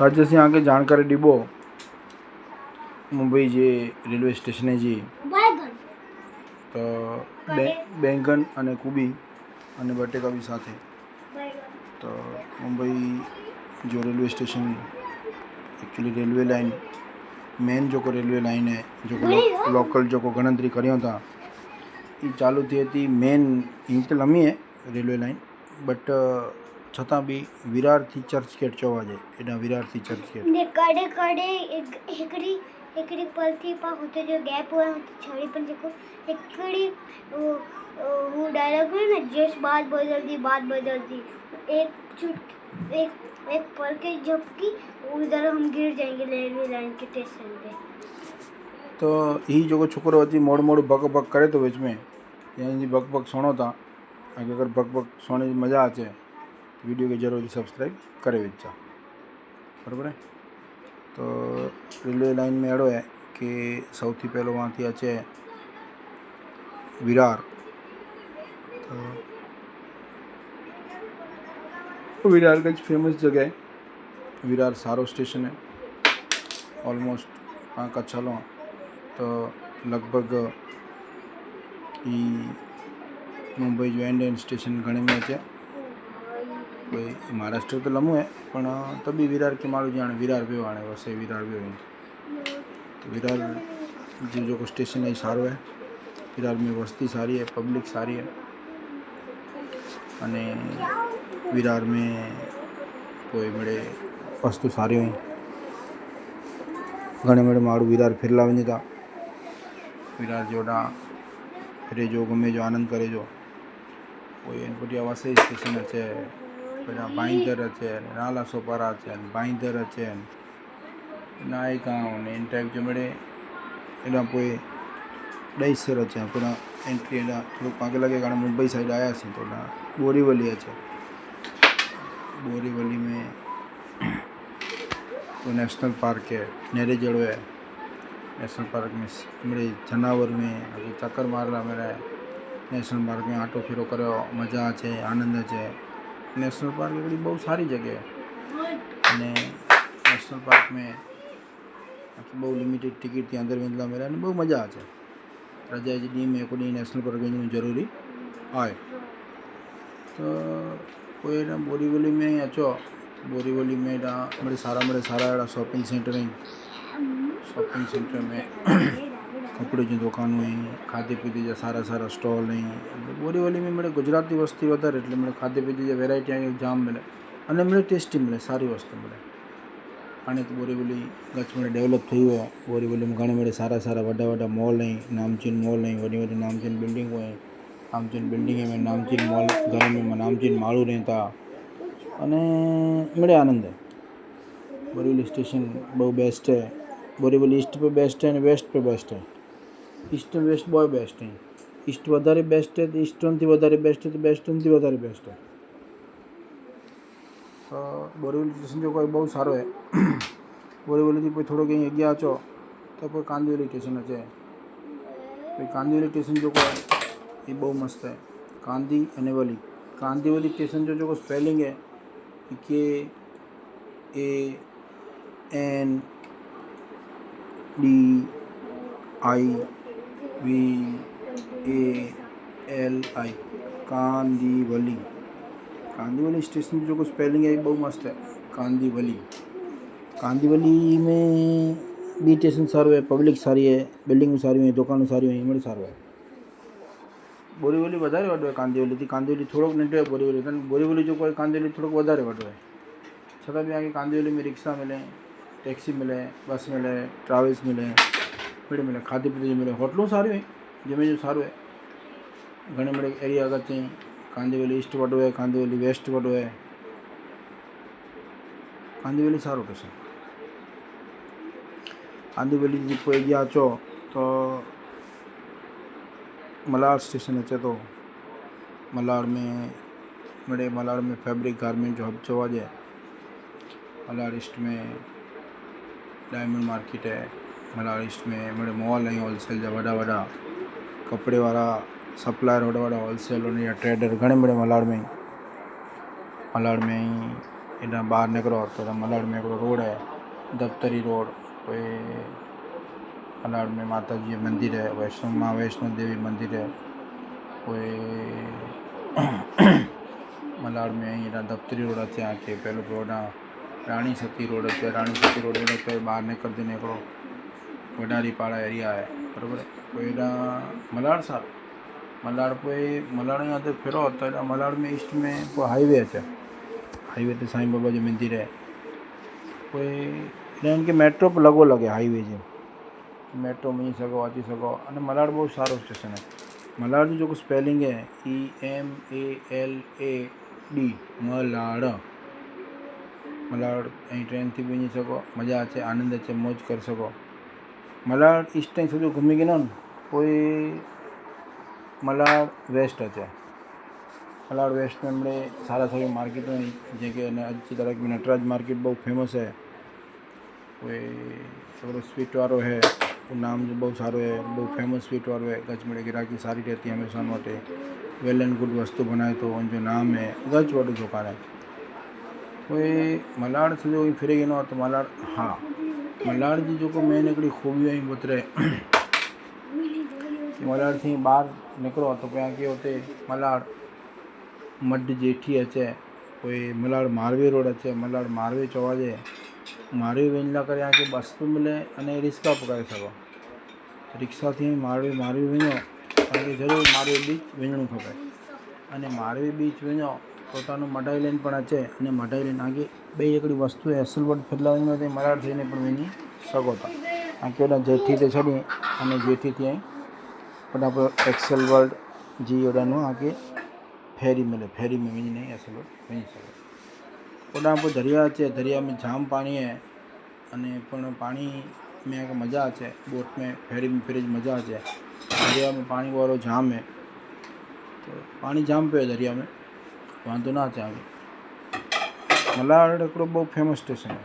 राज्य से आगे जानकारी डिबो मुंबई जे रेलवे स्टेशन जी तो बैंगन अने कुबी अने बटेका भी साथे तो मुंबई जो railway station actually railway line main जो को रेलवे लाइन है जो को लोकल जो को गणतरी करियो था ये चालू थी थी मेन इन तो लंबी है रेलवे लाइन बट छता भी विरार थी चर्च गेट चवा जाए एडा विरार थी चर्च गेट ने कड़े कड़े एकड़ी एकड़ी पलथी पा होते जो गैप हुआ छड़ी पर देखो एकड़ी वो डायलॉग है ना जस्ट बात बदल दी एक चुट एक पल के झपकी उधर हम गिर जाएंगे रेलवे लाइन के स्टेशन पे। तो यही जो छोकरो अची मोड़ मोड़ बक बक करे तो बीच में यहाँ जी बक बक सुनो था अगर बक बक सोने की मज़ा आचे तो वीडियो के जरूर सब्सक्राइब करे विचा बराबर है। तो रेलवे लाइन में अड़ो है कि सौथी पहलो वहाँ थी अचे विरार तो विरार का फेमस जगह है विरार सारो स्टेशन है ऑलमोस्ट वहाँ का चलो तो लगभग मुंबई जो एंड स्टेशन घणे में अचे कोई महाराष्ट्र तो लम्बू है पण तभी विरार के मालू जाने विरार पे आने वैसे विरार भी तो विरार जो स्टेशन है सारो है विरार में वस्ती सारी है पब्लिक सारी है अने विरार में कोई बड़े वस्तु सारी हुई घणे बड़े मालू विरार फिरला वञे था विरार जोड़ा फिरे जो गमे जो आनंद करे जो कोई बढ़िया वसे स्टेशन अचे पेला बाईंदर अचे नाला सोपारा अचे बाईंदर अचे नाई गाँव ने इन टाइप जो मेरे एडा पोए डईसर अचे पेला एंट्री एडा थोड़ा आगे लगे कारण मुंबई साइड आया सी तो बोरीवली अचे बोरीवली में तो नेशनल पार्क है नेरे जड़ो है नेशनल पार्क में मेरे जनावर में अभी चक्कर मारला मेरा नेशनल पार्क में आटो फिरो करो मजा आचे आनंद आचे नेशनल पार्क एक बहुत सारी जगह है ने नेशनल पार्क में बहुत लिमिटेड टिकट थी अंदर वेंदला मेरा बहुत मजा आचे रजा जी डी में कोई नेशनल पार्क वेंदू जरूरी आए तो कोई ना बोरीवली में अचो बोरीवली में बड़े सारा शॉपिंग सेंटर हैं शॉपिंग सेंटर में कपड़े की दुकानों हैं खाते पीते जा सारा स्टॉल हैं बोरीवली में मेरे गुजराती वस्ती वधारे એટલે મને खाते पीते जा वेरायटी जाम मिले અને મને टेस्टी मिले सारी वस्तु मिले आने तो बोरीवली कच्छ में डेवलप थी हुआ है बोरीवली में घणे बड़े सारा वड्डा मॉल हैं नामचीन मॉल हैं वडी नामचीन बिल्डिंग हैं नामचीन बिल्डिंग में नामचीन मॉल घर में नामचीन मालू रहता अने बड़े आनंद है बोरीवली स्टेशन बहुत बेस्ट है बोरीवली ईस्ट पे बेस्ट है वेस्ट पे बेस्ट है ईस्ट वेस्ट बहुत बेस्ट है ईस्ट वधारे बेस्ट है तो ईस्टर्न थी वधारे बेस्ट है तो वेस्टर्न थी वधारे बेस्ट है तो बोरीवली स्टेशन जो कोई बहुत सारो है बोरीवली थी कोई थोड़ो कहीं अग्या अचो तो कोई कांदिवली स्टेशन अचे कोई कांदिवली स्टेशन जो कोई ये बहुत मस्त है कांदी अने वली कांदिवली स्टेशन जो स्पेलिंग है K A N D I V A L I Kandivali Kandivali station जो स्पेलिंग है बहुत मस्त है कांदीवली में बी स्टेशन सारो है पब्लिक सारी है बिल्डिंग सारी है दुकानों सारी है बड़े सारो है बोरीवली वधारे वड्डो है कांदिवली थोड़ोक नंढो है बोरीवली जो कोई कांदिवली थोड़ोक वधारे वड्डो है छतां भी आगे कांदिवली में रिक्शा मिले टैक्सी मिले बस मिले ट्रावेल्स मिले बड़े मिले खाते पीते मिले होटलों सारी है जमे जो सारो है घने बड़े एरिया अगर चाहिए कांदिवली ईस्ट वड्डो है कांदिवली वेस्ट वड्डो है कांदिवली सारो स्टेशन कांदिवली जी कोई गया अचो तो मलाड स्टेशन अचे तो मलाड में फैब्रिक गारमेंट जो हब चवा जाए मलाड ईस्ट में डायमंड मार्केट है मलाड ईस्ट में बड़े मॉल हैं होलसेल जा वड़ा कपड़े वाला सप्लायर वड़ा होलसेल और ट्रेडर घणे बड़े मलाड में एॾा ॿाहिरि निकिरो त मलाड में हिकिड़ो रोड आहे दफ़्तरी रोड, कोई मलाड में माता जी जो मंदिर है, वैष्णो देवी मंदिर है, कोई मलाड में हेॾा दफ़्तरी रोड अचे के पहलो रोड रानी सती रोड अचे, रानी सती रोड में कोई ॿाहिरि निकिरंदे ने हिकिड़ो वॾारी पाड़ा एरिया आहे बराबरि, पोइ हेॾा मलाड सां मलाड पोइ मलाड या ते फिरो त हेॾा मलाड में ईस्ट में पोइ हाईवे अचे, हाईवे ते साईं बाबा जो मंदिर आहे, पोइ हिननि खे मेट्रो बि लॻो लॻे हाईवे जे मेट्रो वञी सघो अची सघो। अने मलाड बहुत सारो स्टेशन आहे। मलाड जो जेको स्पेलिंग आहे EMALAD मलाड, मलाड ऐं ट्रेन थी वञी सघो, मज़ा अचे, आनंद अचे, मौज करे सघो। मलाड ईस्ट ताईं सॼो घुमी गिनो न पोइ मलाड वेस्ट अचे, मलाड वेस्ट में मिड़े सारा सारी मार्केटूं आहिनि जेके अॼु जी तारीख़ में नटराज मार्केट बहुत फेमस है, कोई थोड़ो स्वीट वारो है, वो नाम जो बहुत सारो है, बहुत फेमस स्वीट वारो है, गज में गिराकी सारी रहती है हमेशा वटे, वेल एंड गुड वस्तु बनाए तो उनजो नाम है, गज वॾो दुकान है। कोई मलाड सॼो फिरे गिनो तो मलाड, हाँ मलाड जी जेको मेन हिकिड़ी खूबियूं आहिनि ओतिरे मलाड थी ॿाहिरि निकिरो त पिया की हुते मलाड मड जेठी अचे, कोई मलाड मारवे रोड अचे, मलाड मारवे चवाजे, मारवे वञण लाइ करे तव्हांखे बस बि मिले अने रिक्शा पकड़े सघो, रिक्शा थी मारवे वञो तव्हांखे ज़रूरु मारवे बीच वञिणो खपे, अने मारवे बीच वञो तो तव्हांजो मडाई लेन पण अचे, अने मडाई लेन तव्हांखे ॿई हिकिड़ी वस्तु आहे असल वटि फिलहाल में ते मलाड थीने पण वञी सघो था। तव्हांखे होॾां जेठी ते छॾी अने जेठी थी होॾां पोइ एक्सेल वर्ल्ड जी होॾां तव्हांखे फेरी मिले, फेरी में वञी नहीं असल वटि वञी सघो। होॾां पोइ दरिया अचे, दरिया में जाम पाणी आहे अने पण पाणी में अगरि मज़ा अचे, बोट में फेरी में फिरे मज़ा अचे, दरिया में पाणी वारो जाम है, तो पाणी जाम पियो आहे दरिया में, वांदो न अचे। मलाड हिकिड़ो बहुत फेमस स्टेशन आहे,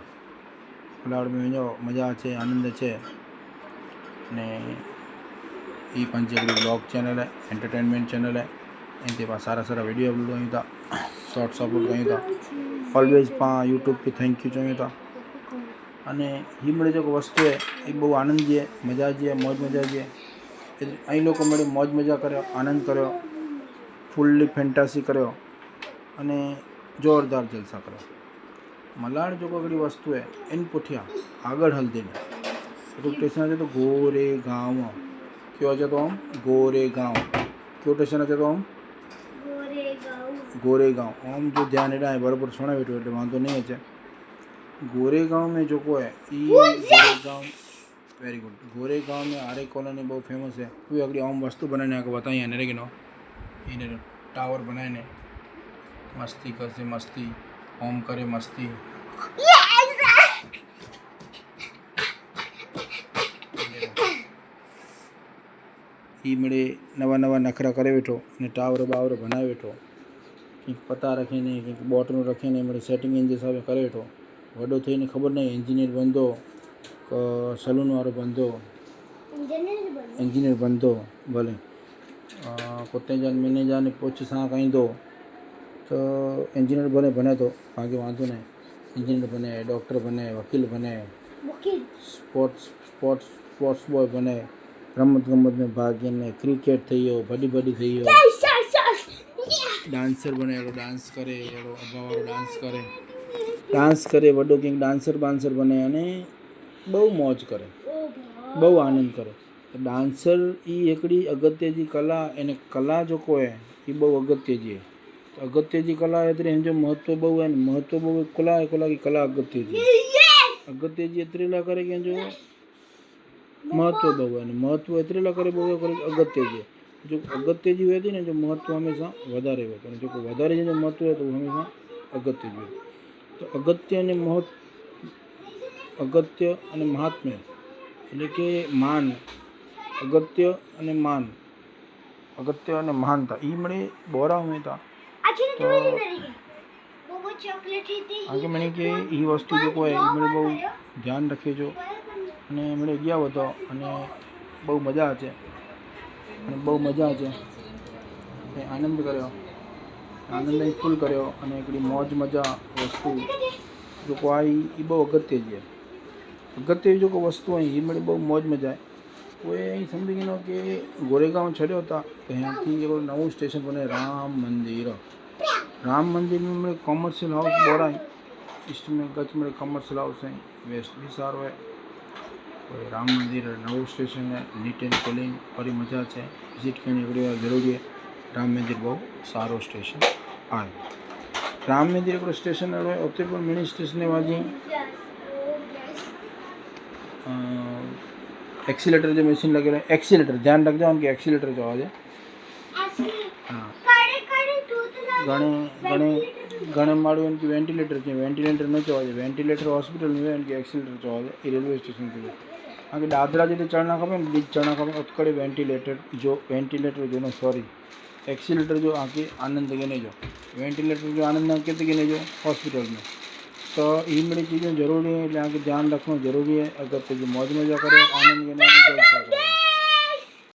मलाड में वञो मज़ा अचे, आनंद अचे। ने ही पंहिंजी हिकिड़ी ब्लॉग चैनल आहे, एंटरटेनमेंट चैनल आहे, इन ते पाण सारा सारा वीडियो अपलोड कयूं था, शॉर्ट्स अपलोड कयूं था, ऑलवेज पाण यूट्यूब पे थैंक यू चयूं था। अने ही मिड़े जेको वस्तु आहे ये बहु आनंद जी है, मज़ा जी है, मौज मज़ा जी है, ऐं लोग मिड़े मौज मज़ा करो, आनंद करो, फुल्ली फैंटासी करो अने ज़ोरदार जलसा करो। मलाड जेको हिकिड़ी वस्तु है इन पुठियां आगळ हलंदे न हिकिड़ो स्टेशन अचे तो गोरेगांव, क्यों अचे तो गोरेगांव, क्यों स्टेशन अचे तो गोरेगांव, ओम जो ध्यान हेॾा आहे बराबरि सुणे वेठो एॾो वांदो नहीं अचे। गोरेगांव में जेको है गोरेगांव वेरी गुड, गोरेगांव में आरे कॉलोनी बहुत फेमस है, कोई अगली ओम वस्तु बनाने को बताई है नरे गिनो इन टावर बनाए ने मस्ती करसे मस्ती, ओम करे मस्ती, ही मिड़े नवा नवा नखरा करे वेठो ने टावर बावर बनाए वेठो, कंहिं पता रखे नहीं, कंहिं बोटलूं रखे नहीं, मिड़े सेटिंग इन जे हिसाब करे वेठो, वॾो थी ख़बर नहीं इंजीनियर बंदो सलून वारो बंदो, इंजीनियर बंदो भले कुत्ते जा महीने जा पोछ सां कईंदो तो इंजीनियर बने तो आगे वांदो नहीं, इंजीनियर बने, डॉक्टर बने, वकील बने, स्पोर्ट्स बॉय बने, रमत गमत में भाग ने, क्रिकेट थी वियो, बड़ी थी वियो, डांसर बने, अहिड़ो डांस करे, अहिड़ो अबा वारो डांस करे वॾो कंहिं डांसर बांसर बने अने बहु मौज करे, बहु आनंद करे। तो डांसर ही हिकिड़ी अगत्य जी कला, इन कला जेको आहे ही बहु अगत्य जी आहे, अगत्य जी कला एतिरे हिन जो महत्व बहु आहे, महत्व बहु कला आहे, कला अगत्य जी एतिरे लाइ करे कंहिंजो महत्व बहु आहे, महत्व एतिरे लाइ करे बहु करे अगत्य जी, जो अगत्य जी हुए थी न जो महत्व हमेशा वधारे हुए थो, जेको वधारे जो महत्व है तो हमेशा अगत्य जी। तो अगत्य अने महात्म्य એટલે કે માન, અગત્ય અને માન, અગત્ય અને મહાનતા એ મળે બોરા हुए था तो आगे मैंने कि ये वस्तु जो है मैंने बहु ध्यान रखे जो अने मैंने गया वो तो अने बहु मजा आचे, बहु मजा आचे, आनंद करो आनंद फूल करो अने हिकिड़ी मौज मजा वस्तु जेको आहे ई बहु अगत्य जी आहे। अगत्य जेको वस्तु आहे हीअ मिड़ी बहु मौज मजा आहे। उहे ऐं सम्झी गिनो कि गोरेगांव छॾियो था त हिनथी हिकिड़ो नओं स्टेशन बने राम मंदिर। राम मंदिर में मिड़े कॉमर्शियल हाउस बोराई ईस्ट में कच्छ में कॉमर्शियल हाउस है, वेस्ट भी सारो है। तो राम मंदिर नवो स्टेशन है, नीट एंड क्लीन, वरी मजा है, विजिट करनी हिकिड़ी ज़रूरी है। राम मंदिर बहुत सारो स्टेशन है। राम मंदिर हिकिड़ो स्टेशन है, उते पर मिनी स्टेशन वाजी एक्सीलेटर जो मशीन लगे रहे। एक्सीलेटर ध्यान रख जाओ कि एक्सीलेटर जो आहे हाँ घणे माण्हू आहिनि कि वेंटिलेटर चए, वेंटिलेटर न चवाजे, वेंटिलेटर हॉस्पिटल में आहिनि कि एक्सीलेटर चवाजे। ये रेलवे स्टेशन ते तव्हांखे दादरा जिते चढ़ना खपे ब्रिज चढ़ना खपे उतकड़े वेंटिलेटर जो न सॉरी एक्सीलेटर जो आके आनंद गिने जो, वेंटिलेटर जो आनंद कितने गिने जो हॉस्पिटल में। तो ये मेरी चीज़ें ज़रूरी है, इसलिए ध्यान रखना ज़रूरी है। अगर तुझे मौज मजा करो आनंद गिने जलसा करो।